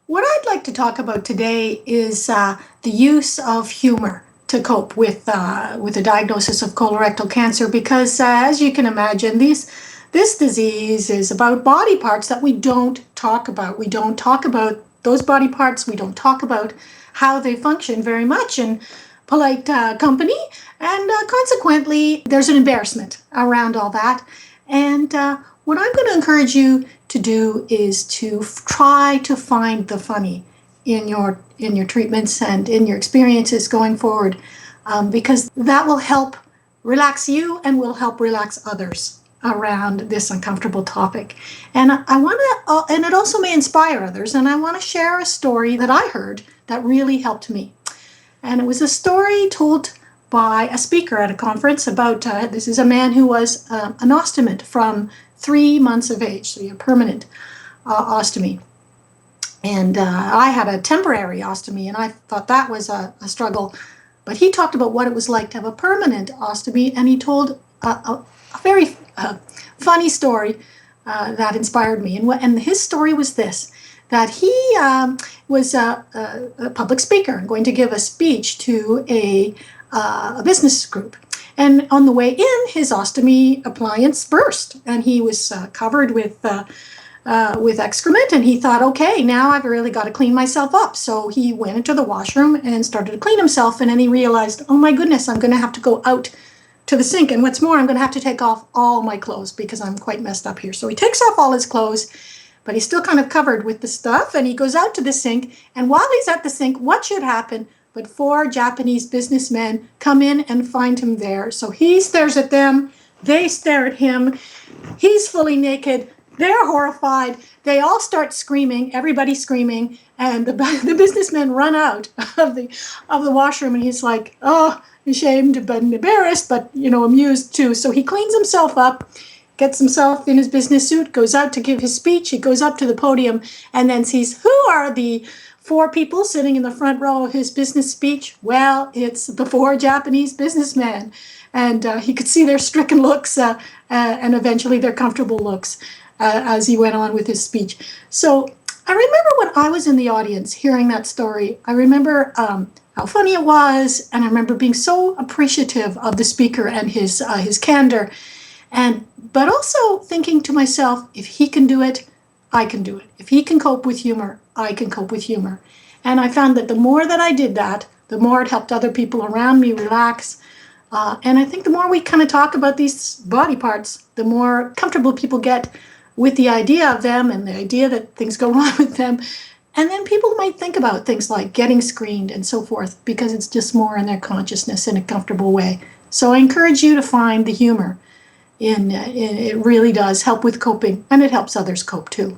What I'd like to talk about today is the use of humor to cope with the diagnosis of colorectal cancer, because as you can imagine, this disease is about body parts that we don't talk about. We don't talk about those body parts. We don't talk about how they function very much in polite company, and consequently, there's an embarrassment around all that. And what I'm going to encourage you to do is to try to find the funny in your treatments and in your experiences going forward, because that will help relax you and will help relax others around this uncomfortable topic. And I want to, and it also may inspire others. And I want to share a story that I heard that really helped me. And it was a story told by a speaker at a conference about this is a man who was an ostomate from 3 months of age, so a permanent ostomy. And I had a temporary ostomy, and I thought that was a struggle. But he talked about what it was like to have a permanent ostomy, and he told a very funny story that inspired me. And his story was this, that he was a public speaker and going to give a speech to a business group. And on the way in, his ostomy appliance burst, and he was covered with excrement, and he thought, okay, now I've really got to clean myself up. So he went into the washroom and started to clean himself, and then he realized, oh my goodness, I'm going to have to go out to the sink, and what's more, I'm going to have to take off all my clothes because I'm quite messed up here. So he takes off all his clothes, but he's still kind of covered with the stuff, and he goes out to the sink, and while he's at the sink, what should happen? But 4 Japanese businessmen come in and find him there. So he stares at them, they stare at him, he's fully naked, they're horrified, they all start screaming, everybody screaming, and the businessmen run out of the washroom, and he's like, oh, ashamed but embarrassed, but amused too. So he cleans himself up, gets himself in his business suit, goes out to give his speech. He goes up to the podium and then sees, who are the 4 people sitting in the front row of his business speech? Well, it's the 4 Japanese businessmen. And he could see their stricken looks and eventually their comfortable looks as he went on with his speech. So I remember when I was in the audience hearing that story, I remember how funny it was, and I remember being so appreciative of the speaker and his candor. But also thinking to myself, if he can do it, I can do it. If he can cope with humor, I can cope with humor. And I found that the more that I did that, the more it helped other people around me relax. And I think the more we kind of talk about these body parts, the more comfortable people get with the idea of them and the idea that things go wrong with them. And then people might think about things like getting screened and so forth, because it's just more in their consciousness in a comfortable way. So I encourage you to find the humor. It really does help with coping, and it helps others cope too.